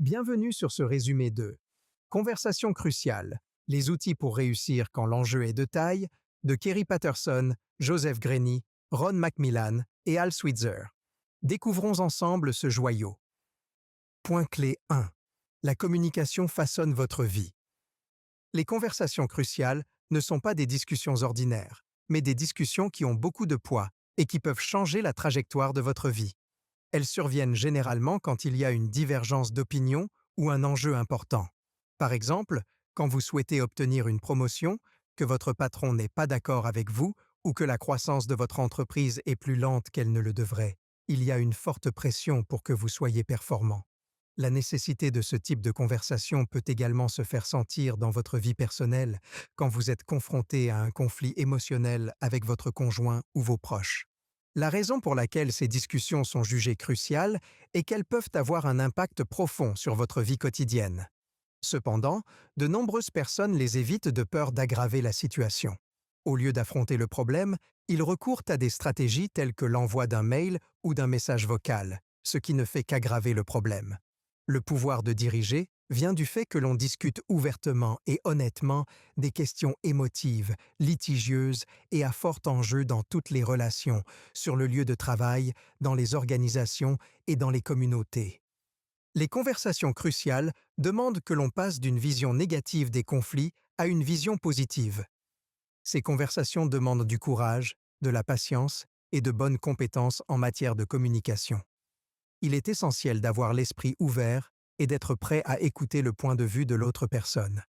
Bienvenue sur ce résumé de Conversation cruciale, les outils pour réussir quand l'enjeu est de taille, de Kerry Patterson, Joseph Grenny, Ron Macmillan et Al Switzer. Découvrons ensemble ce joyau. Point clé 1. La communication façonne votre vie. Les conversations cruciales ne sont pas des discussions ordinaires, mais des discussions qui ont beaucoup de poids et qui peuvent changer la trajectoire de votre vie. Elles surviennent généralement quand il y a une divergence d'opinion ou un enjeu important. Par exemple, quand vous souhaitez obtenir une promotion, que votre patron n'est pas d'accord avec vous ou que la croissance de votre entreprise est plus lente qu'elle ne le devrait, il y a une forte pression pour que vous soyez performant. La nécessité de ce type de conversation peut également se faire sentir dans votre vie personnelle quand vous êtes confronté à un conflit émotionnel avec votre conjoint ou vos proches. La raison pour laquelle ces discussions sont jugées cruciales est qu'elles peuvent avoir un impact profond sur votre vie quotidienne. Cependant, de nombreuses personnes les évitent de peur d'aggraver la situation. Au lieu d'affronter le problème, ils recourent à des stratégies telles que l'envoi d'un mail ou d'un message vocal, ce qui ne fait qu'aggraver le problème. Le pouvoir de diriger vient du fait que l'on discute ouvertement et honnêtement des questions émotives, litigieuses et à fort enjeu dans toutes les relations, sur le lieu de travail, dans les organisations et dans les communautés. Les conversations cruciales demandent que l'on passe d'une vision négative des conflits à une vision positive. Ces conversations demandent du courage, de la patience et de bonnes compétences en matière de communication. Il est essentiel d'avoir l'esprit ouvert et d'être prêt à écouter le point de vue de l'autre personne.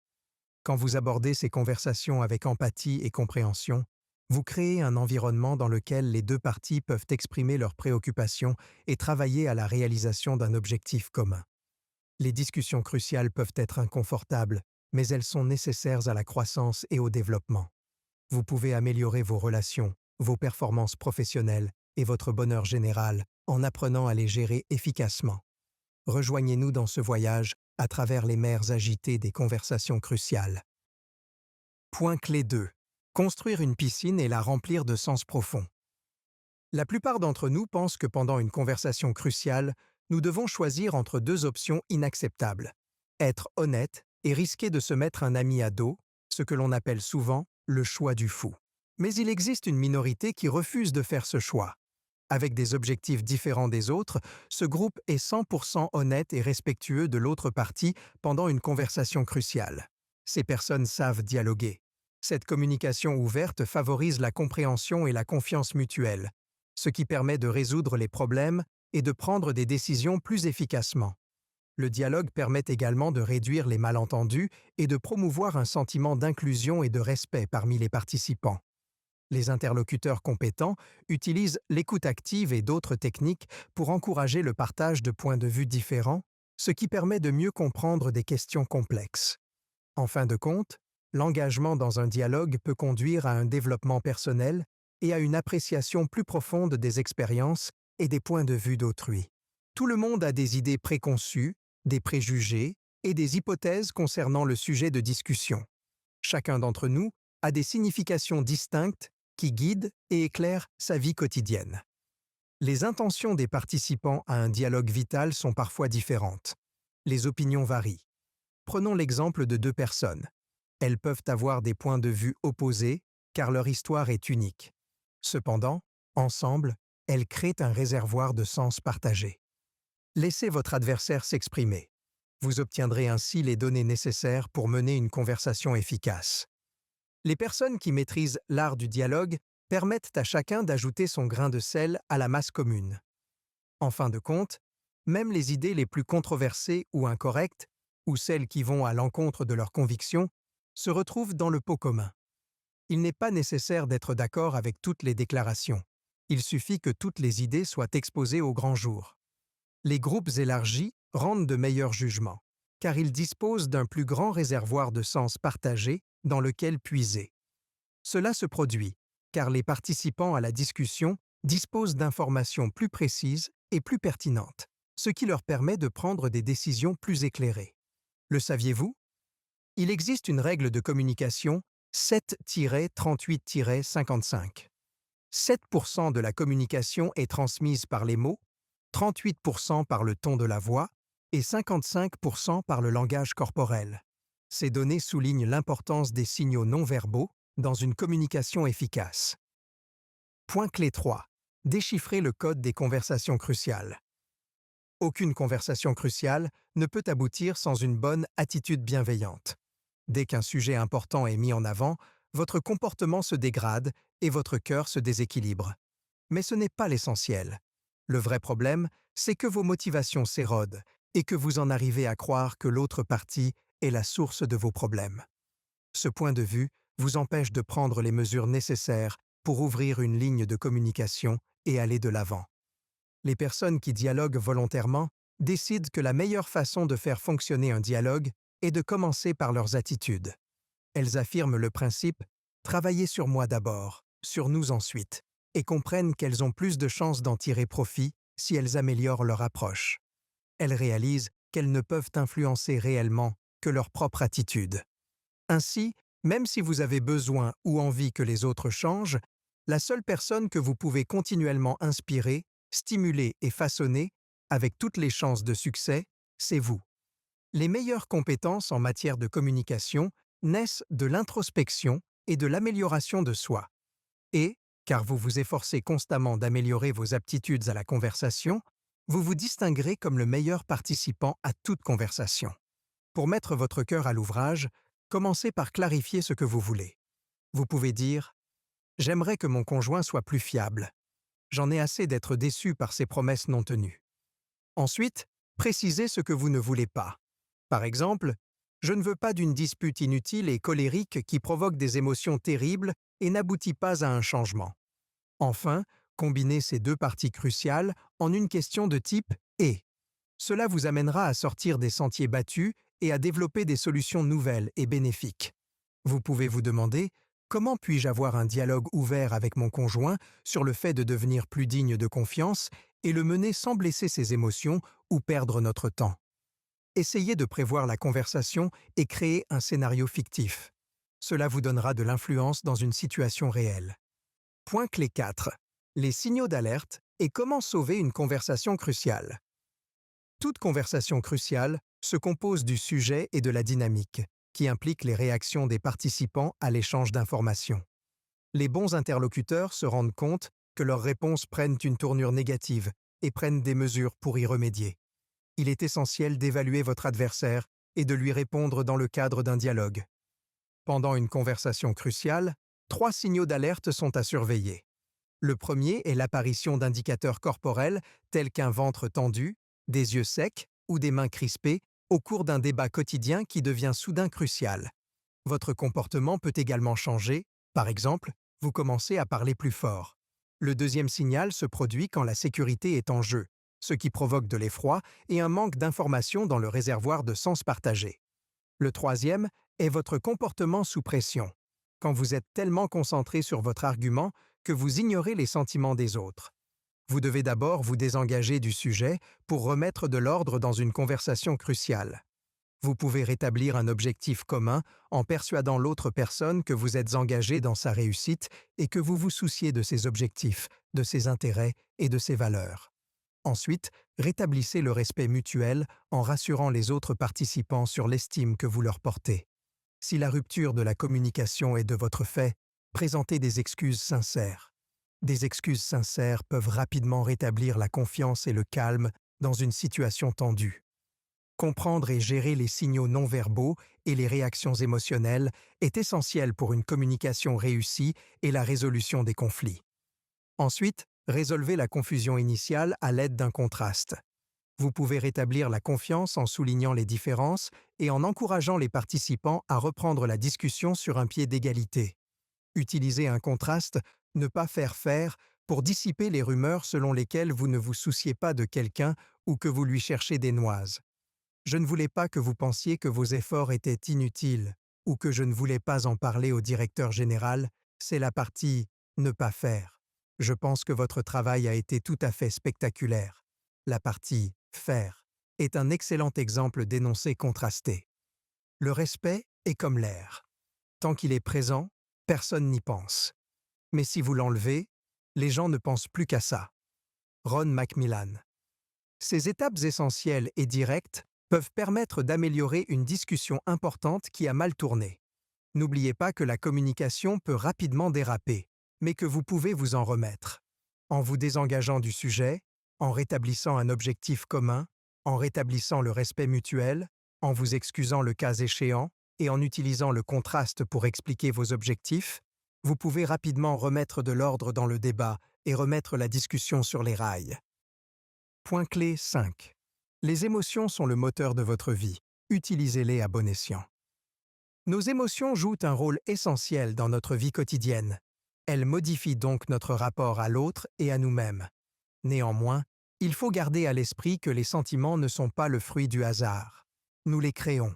Quand vous abordez ces conversations avec empathie et compréhension, vous créez un environnement dans lequel les deux parties peuvent exprimer leurs préoccupations et travailler à la réalisation d'un objectif commun. Les discussions cruciales peuvent être inconfortables, mais elles sont nécessaires à la croissance et au développement. Vous pouvez améliorer vos relations, vos performances professionnelles et votre bonheur général en apprenant à les gérer efficacement. Rejoignez-nous dans ce voyage à travers les mers agitées des conversations cruciales. Point clé 2. Construire une piscine et la remplir de sens profond. La plupart d'entre nous pensent que pendant une conversation cruciale, nous devons choisir entre deux options inacceptables. Être honnête et risquer de se mettre un ami à dos, ce que l'on appelle souvent le choix du fou. Mais il existe une minorité qui refuse de faire ce choix. Avec des objectifs différents des autres, ce groupe est 100% honnête et respectueux de l'autre partie pendant une conversation cruciale. Ces personnes savent dialoguer. Cette communication ouverte favorise la compréhension et la confiance mutuelle, ce qui permet de résoudre les problèmes et de prendre des décisions plus efficacement. Le dialogue permet également de réduire les malentendus et de promouvoir un sentiment d'inclusion et de respect parmi les participants. Les interlocuteurs compétents utilisent l'écoute active et d'autres techniques pour encourager le partage de points de vue différents, ce qui permet de mieux comprendre des questions complexes. En fin de compte, l'engagement dans un dialogue peut conduire à un développement personnel et à une appréciation plus profonde des expériences et des points de vue d'autrui. Tout le monde a des idées préconçues, des préjugés et des hypothèses concernant le sujet de discussion. Chacun d'entre nous a des significations distinctes qui guident et éclairent sa vie quotidienne. Les intentions des participants à un dialogue vital sont parfois différentes. Les opinions varient. Prenons l'exemple de deux personnes. Elles peuvent avoir des points de vue opposés car leur histoire est unique. Cependant, ensemble, elles créent un réservoir de sens partagé. Laissez votre adversaire s'exprimer. Vous obtiendrez ainsi les données nécessaires pour mener une conversation efficace. Les personnes qui maîtrisent l'art du dialogue permettent à chacun d'ajouter son grain de sel à la masse commune. En fin de compte, même les idées les plus controversées ou incorrectes, ou celles qui vont à l'encontre de leurs convictions, se retrouvent dans le pot commun. Il n'est pas nécessaire d'être d'accord avec toutes les déclarations. Il suffit que toutes les idées soient exposées au grand jour. Les groupes élargis rendent de meilleurs jugements, car ils disposent d'un plus grand réservoir de sens partagé dans lequel puiser. Cela se produit, car les participants à la discussion disposent d'informations plus précises et plus pertinentes, ce qui leur permet de prendre des décisions plus éclairées. Le saviez-vous? Il existe une règle de communication 7-38-55. 7% de la communication est transmise par les mots, 38% par le ton de la voix et 55% par le langage corporel. Ces données soulignent l'importance des signaux non verbaux dans une communication efficace. Point clé 3. Déchiffrer le code des conversations cruciales. Aucune conversation cruciale ne peut aboutir sans une bonne attitude bienveillante. Dès qu'un sujet important est mis en avant, votre comportement se dégrade et votre cœur se déséquilibre. Mais ce n'est pas l'essentiel. Le vrai problème, c'est que vos motivations s'érodent et que vous en arrivez à croire que l'autre partie est la source de vos problèmes. Ce point de vue vous empêche de prendre les mesures nécessaires pour ouvrir une ligne de communication et aller de l'avant. Les personnes qui dialoguent volontairement décident que la meilleure façon de faire fonctionner un dialogue est de commencer par leurs attitudes. Elles affirment le principe « travailler sur moi d'abord, sur nous ensuite » et comprennent qu'elles ont plus de chances d'en tirer profit si elles améliorent leur approche. Elles réalisent qu'elles ne peuvent influencer réellement que leur propre attitude. Ainsi, même si vous avez besoin ou envie que les autres changent, la seule personne que vous pouvez continuellement inspirer, stimuler et façonner, avec toutes les chances de succès, c'est vous. Les meilleures compétences en matière de communication naissent de l'introspection et de l'amélioration de soi. Et, car vous vous efforcez constamment d'améliorer vos aptitudes à la conversation, vous vous distinguerez comme le meilleur participant à toute conversation. Pour mettre votre cœur à l'ouvrage, commencez par clarifier ce que vous voulez. Vous pouvez dire « J'aimerais que mon conjoint soit plus fiable. J'en ai assez d'être déçu par ses promesses non tenues. » Ensuite, précisez ce que vous ne voulez pas. Par exemple, « Je ne veux pas d'une dispute inutile et colérique qui provoque des émotions terribles et n'aboutit pas à un changement. » Enfin, combinez ces deux parties cruciales en une question de type « et ». Cela vous amènera à sortir des sentiers battus et à développer des solutions nouvelles et bénéfiques. Vous pouvez vous demander « Comment puis-je avoir un dialogue ouvert avec mon conjoint sur le fait de devenir plus digne de confiance et le mener sans blesser ses émotions ou perdre notre temps ?» Essayez de prévoir la conversation et créer un scénario fictif. Cela vous donnera de l'influence dans une situation réelle. Point clé 4. Les signaux d'alerte et comment sauver une conversation cruciale. Toute conversation cruciale se compose du sujet et de la dynamique, qui implique les réactions des participants à l'échange d'informations. Les bons interlocuteurs se rendent compte que leurs réponses prennent une tournure négative et prennent des mesures pour y remédier. Il est essentiel d'évaluer votre adversaire et de lui répondre dans le cadre d'un dialogue. Pendant une conversation cruciale, 3 signaux d'alerte sont à surveiller. Le premier est l'apparition d'indicateurs corporels tels qu'un ventre tendu, des yeux secs ou des mains crispées au cours d'un débat quotidien qui devient soudain crucial. Votre comportement peut également changer, par exemple, vous commencez à parler plus fort. Le deuxième signal se produit quand la sécurité est en jeu, ce qui provoque de l'effroi et un manque d'informations dans le réservoir de sens partagé. Le troisième est votre comportement sous pression, quand vous êtes tellement concentré sur votre argument que vous ignorez les sentiments des autres. Vous devez d'abord vous désengager du sujet pour remettre de l'ordre dans une conversation cruciale. Vous pouvez rétablir un objectif commun en persuadant l'autre personne que vous êtes engagé dans sa réussite et que vous vous souciez de ses objectifs, de ses intérêts et de ses valeurs. Ensuite, rétablissez le respect mutuel en rassurant les autres participants sur l'estime que vous leur portez. Si la rupture de la communication est de votre fait, présentez des excuses sincères. Des excuses sincères peuvent rapidement rétablir la confiance et le calme dans une situation tendue. Comprendre et gérer les signaux non verbaux et les réactions émotionnelles est essentiel pour une communication réussie et la résolution des conflits. Ensuite, résolvez la confusion initiale à l'aide d'un contraste. Vous pouvez rétablir la confiance en soulignant les différences et en encourageant les participants à reprendre la discussion sur un pied d'égalité. Utilisez un contraste, ne pas faire faire, pour dissiper les rumeurs selon lesquelles vous ne vous souciez pas de quelqu'un ou que vous lui cherchez des noises. Je ne voulais pas que vous pensiez que vos efforts étaient inutiles ou que je ne voulais pas en parler au directeur général, c'est la partie « ne pas faire ». Je pense que votre travail a été tout à fait spectaculaire. La partie « faire » est un excellent exemple d'énoncé contrasté. Le respect est comme l'air. Tant qu'il est présent, personne n'y pense. Mais si vous l'enlevez, les gens ne pensent plus qu'à ça. Ron Macmillan. Ces étapes essentielles et directes peuvent permettre d'améliorer une discussion importante qui a mal tourné. N'oubliez pas que la communication peut rapidement déraper, mais que vous pouvez vous en remettre. En vous désengageant du sujet, en rétablissant un objectif commun, en rétablissant le respect mutuel, en vous excusant le cas échéant et en utilisant le contraste pour expliquer vos objectifs, vous pouvez rapidement remettre de l'ordre dans le débat et remettre la discussion sur les rails. Point clé 5. Les émotions sont le moteur de votre vie. Utilisez-les à bon escient. Nos émotions jouent un rôle essentiel dans notre vie quotidienne. Elles modifient donc notre rapport à l'autre et à nous-mêmes. Néanmoins, il faut garder à l'esprit que les sentiments ne sont pas le fruit du hasard. Nous les créons.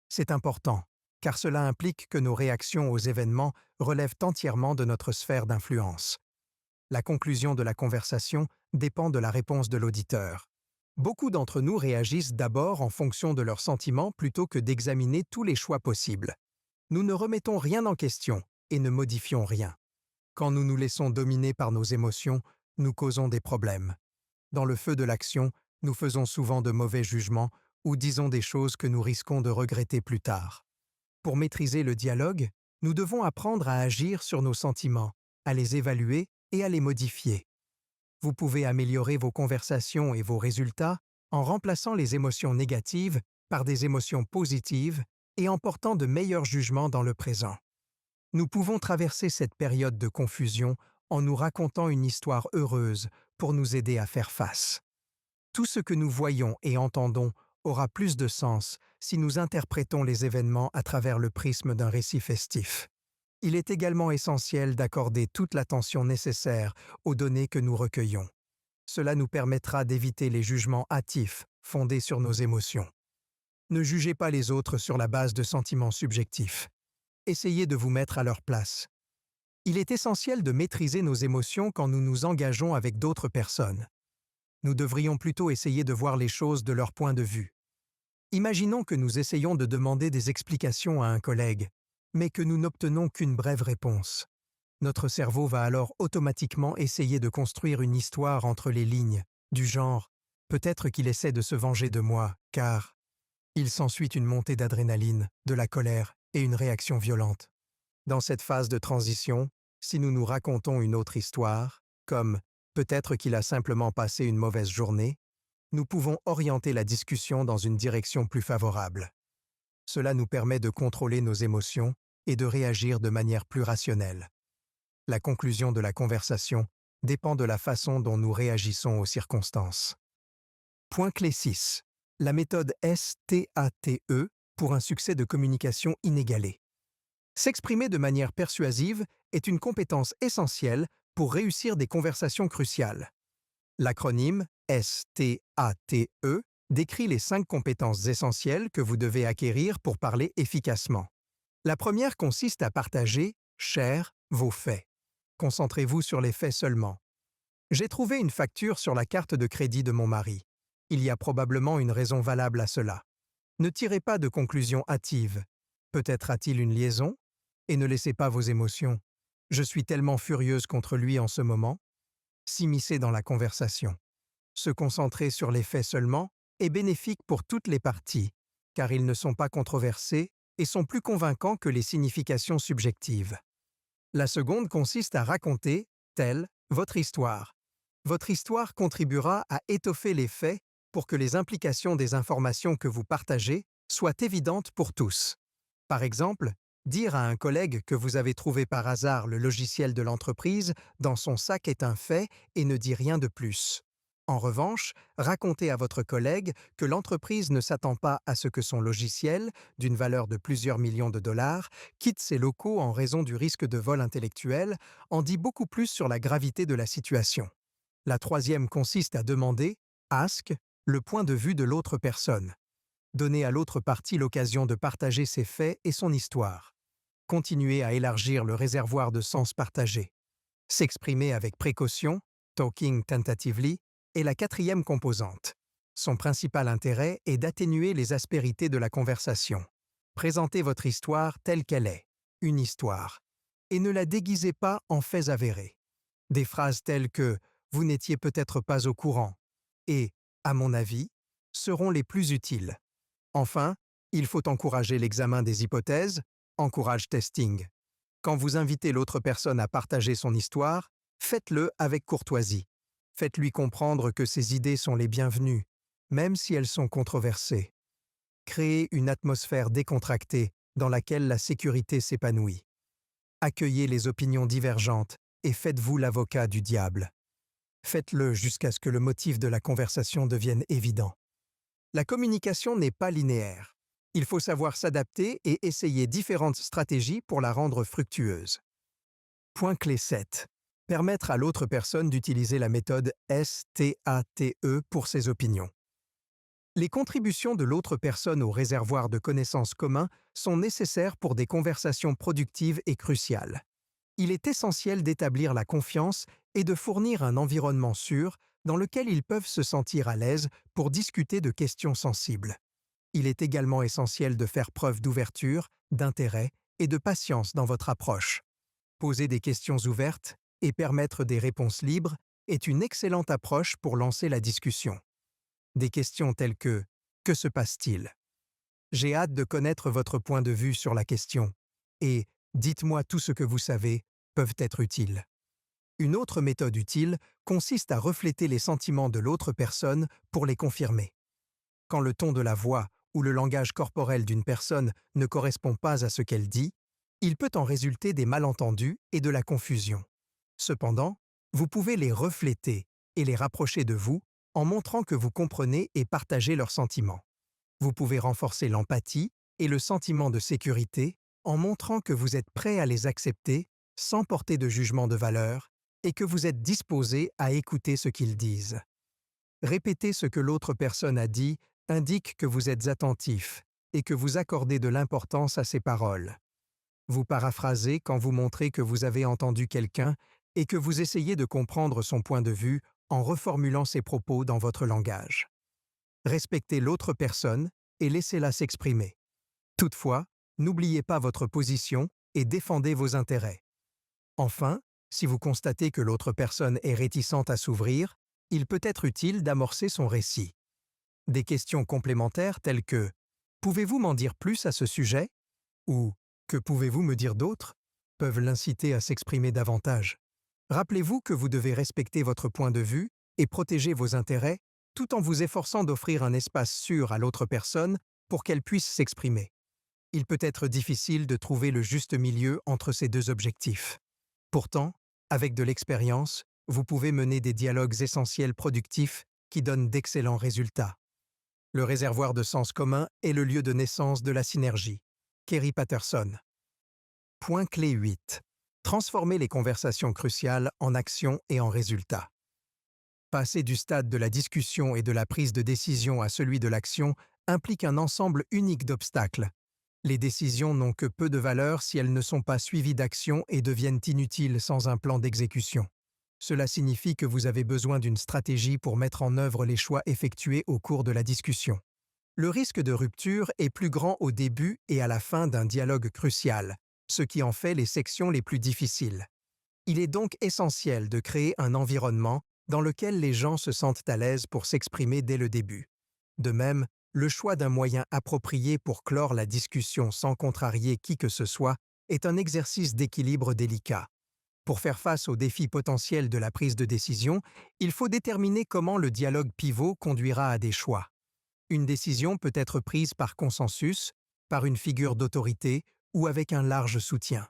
C'est important, car cela implique que nos réactions aux événements relèvent entièrement de notre sphère d'influence. La conclusion de la conversation dépend de la réponse de l'auditeur. Beaucoup d'entre nous réagissent d'abord en fonction de leurs sentiments plutôt que d'examiner tous les choix possibles. Nous ne remettons rien en question et ne modifions rien. Quand nous nous laissons dominer par nos émotions, nous causons des problèmes. Dans le feu de l'action, nous faisons souvent de mauvais jugements ou disons des choses que nous risquons de regretter plus tard. Pour maîtriser le dialogue, nous devons apprendre à agir sur nos sentiments, à les évaluer et à les modifier. Vous pouvez améliorer vos conversations et vos résultats en remplaçant les émotions négatives par des émotions positives et en portant de meilleurs jugements dans le présent. Nous pouvons traverser cette période de confusion en nous racontant une histoire heureuse pour nous aider à faire face. Tout ce que nous voyons et entendons aura plus de sens si nous interprétons les événements à travers le prisme d'un récit festif. Il est également essentiel d'accorder toute l'attention nécessaire aux données que nous recueillons. Cela nous permettra d'éviter les jugements hâtifs fondés sur nos émotions. Ne jugez pas les autres sur la base de sentiments subjectifs. Essayez de vous mettre à leur place. Il est essentiel de maîtriser nos émotions quand nous nous engageons avec d'autres personnes. Nous devrions plutôt essayer de voir les choses de leur point de vue. Imaginons que nous essayons de demander des explications à un collègue, mais que nous n'obtenons qu'une brève réponse. Notre cerveau va alors automatiquement essayer de construire une histoire entre les lignes, du genre « peut-être qu'il essaie de se venger de moi, car… » Il s'ensuit une montée d'adrénaline, de la colère et une réaction violente. Dans cette phase de transition, si nous nous racontons une autre histoire, comme « peut-être qu'il a simplement passé une mauvaise journée », nous pouvons orienter la discussion dans une direction plus favorable. Cela nous permet de contrôler nos émotions et de réagir de manière plus rationnelle. La conclusion de la conversation dépend de la façon dont nous réagissons aux circonstances. Point clé 6. La méthode STATE pour un succès de communication inégalé. S'exprimer de manière persuasive est une compétence essentielle pour réussir des conversations cruciales. L'acronyme STATE décrit les 5 compétences essentielles que vous devez acquérir pour parler efficacement. La première consiste à partager, share, vos faits. Concentrez-vous sur les faits seulement. J'ai trouvé une facture sur la carte de crédit de mon mari. Il y a probablement une raison valable à cela. Ne tirez pas de conclusions hâtives. Peut-être a-t-il une liaison? Et ne laissez pas vos émotions. Je suis tellement furieuse contre lui en ce moment. S'immiscer dans la conversation. Se concentrer sur les faits seulement est bénéfique pour toutes les parties, car ils ne sont pas controversés et sont plus convaincants que les significations subjectives. La seconde consiste à raconter, telle, votre histoire. Votre histoire contribuera à étoffer les faits pour que les implications des informations que vous partagez soient évidentes pour tous. Par exemple, dire à un collègue que vous avez trouvé par hasard le logiciel de l'entreprise dans son sac est un fait et ne dit rien de plus. En revanche, racontez à votre collègue que l'entreprise ne s'attend pas à ce que son logiciel, d'une valeur de plusieurs millions de dollars, quitte ses locaux en raison du risque de vol intellectuel, en dit beaucoup plus sur la gravité de la situation. La troisième consiste à demander, ask, le point de vue de l'autre personne. Donnez à l'autre partie l'occasion de partager ses faits et son histoire. Continuez à élargir le réservoir de sens partagé. S'exprimer avec précaution, talking tentatively, est la quatrième composante. Son principal intérêt est d'atténuer les aspérités de la conversation. Présentez votre histoire telle qu'elle est, une histoire, et ne la déguisez pas en faits avérés. Des phrases telles que « vous n'étiez peut-être pas au courant » et « à mon avis, seront les plus utiles. Enfin, il faut encourager l'examen des hypothèses, encourage testing. Quand vous invitez l'autre personne à partager son histoire, faites-le avec courtoisie. Faites-lui comprendre que ses idées sont les bienvenues, même si elles sont controversées. Créez une atmosphère décontractée dans laquelle la sécurité s'épanouit. Accueillez les opinions divergentes et faites-vous l'avocat du diable. Faites-le jusqu'à ce que le motif de la conversation devienne évident. La communication n'est pas linéaire. Il faut savoir s'adapter et essayer différentes stratégies pour la rendre fructueuse. Point clé 7. Permettre à l'autre personne d'utiliser la méthode STATE pour ses opinions. Les contributions de l'autre personne au réservoir de connaissances communs sont nécessaires pour des conversations productives et cruciales. Il est essentiel d'établir la confiance et de fournir un environnement sûr dans lequel ils peuvent se sentir à l'aise pour discuter de questions sensibles. Il est également essentiel de faire preuve d'ouverture, d'intérêt et de patience dans votre approche. Poser des questions ouvertes et permettre des réponses libres est une excellente approche pour lancer la discussion. Des questions telles que « Que se passe-t-il » ? J'ai hâte de connaître votre point de vue sur la question et « Dites-moi tout ce que vous savez » peuvent être utiles. Une autre méthode utile consiste à refléter les sentiments de l'autre personne pour les confirmer. Quand le ton de la voix ou le langage corporel d'une personne ne correspond pas à ce qu'elle dit, il peut en résulter des malentendus et de la confusion. Cependant, vous pouvez les refléter et les rapprocher de vous en montrant que vous comprenez et partagez leurs sentiments. Vous pouvez renforcer l'empathie et le sentiment de sécurité en montrant que vous êtes prêt à les accepter sans porter de jugement de valeur et que vous êtes disposé à écouter ce qu'ils disent. Répéter ce que l'autre personne a dit indique que vous êtes attentif et que vous accordez de l'importance à ses paroles. Vous paraphrasez quand vous montrez que vous avez entendu quelqu'un et que vous essayez de comprendre son point de vue en reformulant ses propos dans votre langage. Respectez l'autre personne et laissez-la s'exprimer. Toutefois, n'oubliez pas votre position et défendez vos intérêts. Enfin, si vous constatez que l'autre personne est réticente à s'ouvrir, il peut être utile d'amorcer son récit. Des questions complémentaires telles que « Pouvez-vous m'en dire plus à ce sujet ?» ou « Que pouvez-vous me dire d'autre ?» peuvent l'inciter à s'exprimer davantage. Rappelez-vous que vous devez respecter votre point de vue et protéger vos intérêts tout en vous efforçant d'offrir un espace sûr à l'autre personne pour qu'elle puisse s'exprimer. Il peut être difficile de trouver le juste milieu entre ces deux objectifs. Pourtant, avec de l'expérience, vous pouvez mener des dialogues essentiels productifs qui donnent d'excellents résultats. Le réservoir de sens commun est le lieu de naissance de la synergie. Kerry Patterson. Point clé 8. Transformer les conversations cruciales en actions et en résultats. Passer du stade de la discussion et de la prise de décision à celui de l'action implique un ensemble unique d'obstacles. Les décisions n'ont que peu de valeur si elles ne sont pas suivies d'actions et deviennent inutiles sans un plan d'exécution. Cela signifie que vous avez besoin d'une stratégie pour mettre en œuvre les choix effectués au cours de la discussion. Le risque de rupture est plus grand au début et à la fin d'un dialogue crucial, ce qui en fait les sections les plus difficiles. Il est donc essentiel de créer un environnement dans lequel les gens se sentent à l'aise pour s'exprimer dès le début. De même, le choix d'un moyen approprié pour clore la discussion sans contrarier qui que ce soit est un exercice d'équilibre délicat. Pour faire face aux défis potentiels de la prise de décision, il faut déterminer comment le dialogue pivot conduira à des choix. Une décision peut être prise par consensus, par une figure d'autorité ou avec un large soutien.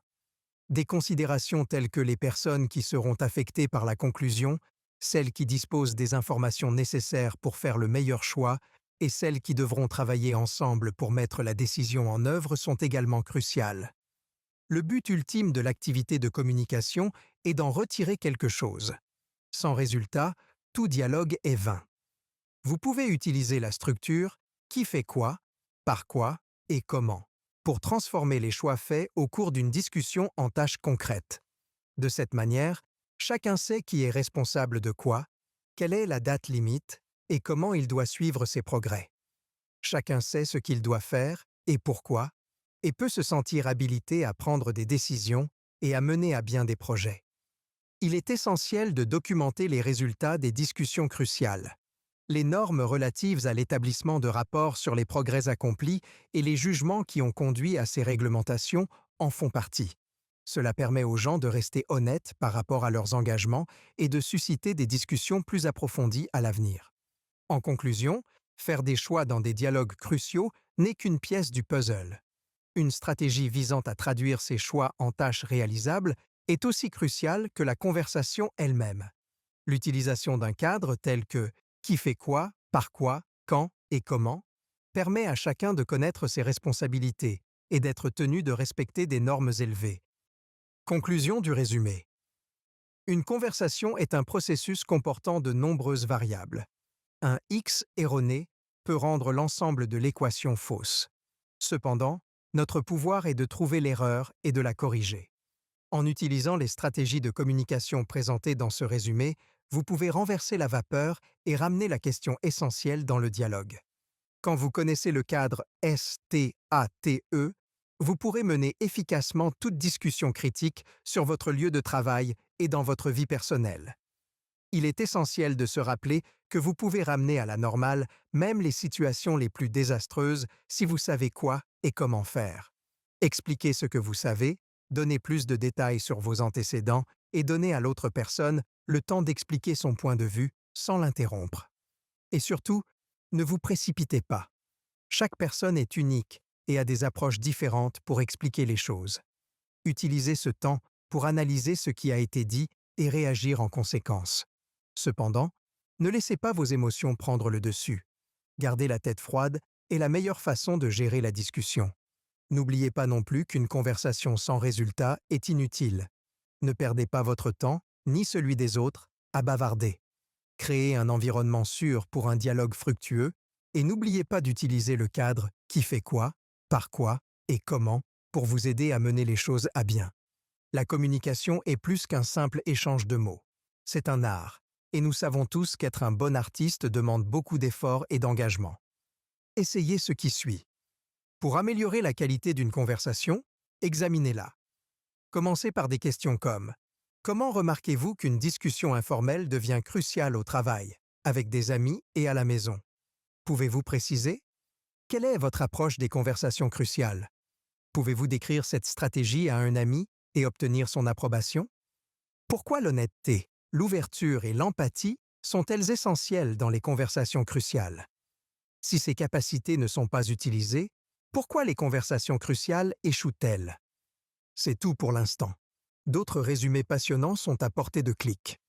Des considérations telles que les personnes qui seront affectées par la conclusion, celles qui disposent des informations nécessaires pour faire le meilleur choix et celles qui devront travailler ensemble pour mettre la décision en œuvre sont également cruciales. Le but ultime de l'activité de communication est d'en retirer quelque chose. Sans résultat, tout dialogue est vain. Vous pouvez utiliser la structure « qui fait quoi, par quoi et comment » pour transformer les choix faits au cours d'une discussion en tâches concrètes. De cette manière, chacun sait qui est responsable de quoi, quelle est la date limite et comment il doit suivre ses progrès. Chacun sait ce qu'il doit faire et pourquoi, et peut se sentir habilité à prendre des décisions et à mener à bien des projets. Il est essentiel de documenter les résultats des discussions cruciales. Les normes relatives à l'établissement de rapports sur les progrès accomplis et les jugements qui ont conduit à ces réglementations en font partie. Cela permet aux gens de rester honnêtes par rapport à leurs engagements et de susciter des discussions plus approfondies à l'avenir. En conclusion, faire des choix dans des dialogues cruciaux n'est qu'une pièce du puzzle. Une stratégie visant à traduire ces choix en tâches réalisables est aussi cruciale que la conversation elle-même. L'utilisation d'un cadre tel que qui fait quoi, par quoi, quand et comment permet à chacun de connaître ses responsabilités et d'être tenu de respecter des normes élevées. Conclusion du résumé. Une conversation est un processus comportant de nombreuses variables. Un X erroné peut rendre l'ensemble de l'équation fausse. Cependant, notre pouvoir est de trouver l'erreur et de la corriger. En utilisant les stratégies de communication présentées dans ce résumé, vous pouvez renverser la vapeur et ramener la question essentielle dans le dialogue. Quand vous connaissez le cadre STATE, vous pourrez mener efficacement toute discussion critique sur votre lieu de travail et dans votre vie personnelle. Il est essentiel de se rappeler que vous pouvez ramener à la normale même les situations les plus désastreuses si vous savez quoi et comment faire. Expliquez ce que vous savez, donnez plus de détails sur vos antécédents et donnez à l'autre personne le temps d'expliquer son point de vue sans l'interrompre. Et surtout, ne vous précipitez pas. Chaque personne est unique et a des approches différentes pour expliquer les choses. Utilisez ce temps pour analyser ce qui a été dit et réagir en conséquence. Cependant, ne laissez pas vos émotions prendre le dessus. Garder la tête froide est la meilleure façon de gérer la discussion. N'oubliez pas non plus qu'une conversation sans résultat est inutile. Ne perdez pas votre temps, ni celui des autres, à bavarder. Créez un environnement sûr pour un dialogue fructueux et n'oubliez pas d'utiliser le cadre qui fait quoi, par quoi et comment pour vous aider à mener les choses à bien. La communication est plus qu'un simple échange de mots. C'est un art, et nous savons tous qu'être un bon artiste demande beaucoup d'efforts et d'engagement. Essayez ce qui suit. Pour améliorer la qualité d'une conversation, examinez-la. Commencez par des questions comme: comment remarquez-vous qu'une discussion informelle devient cruciale au travail, avec des amis et à la maison? Pouvez-vous préciser? Quelle est votre approche des conversations cruciales? Pouvez-vous décrire cette stratégie à un ami et obtenir son approbation? Pourquoi l'honnêteté, l'ouverture et l'empathie sont-elles essentielles dans les conversations cruciales? Si ces capacités ne sont pas utilisées, pourquoi les conversations cruciales échouent-elles? C'est tout pour l'instant. D'autres résumés passionnants sont à portée de clic.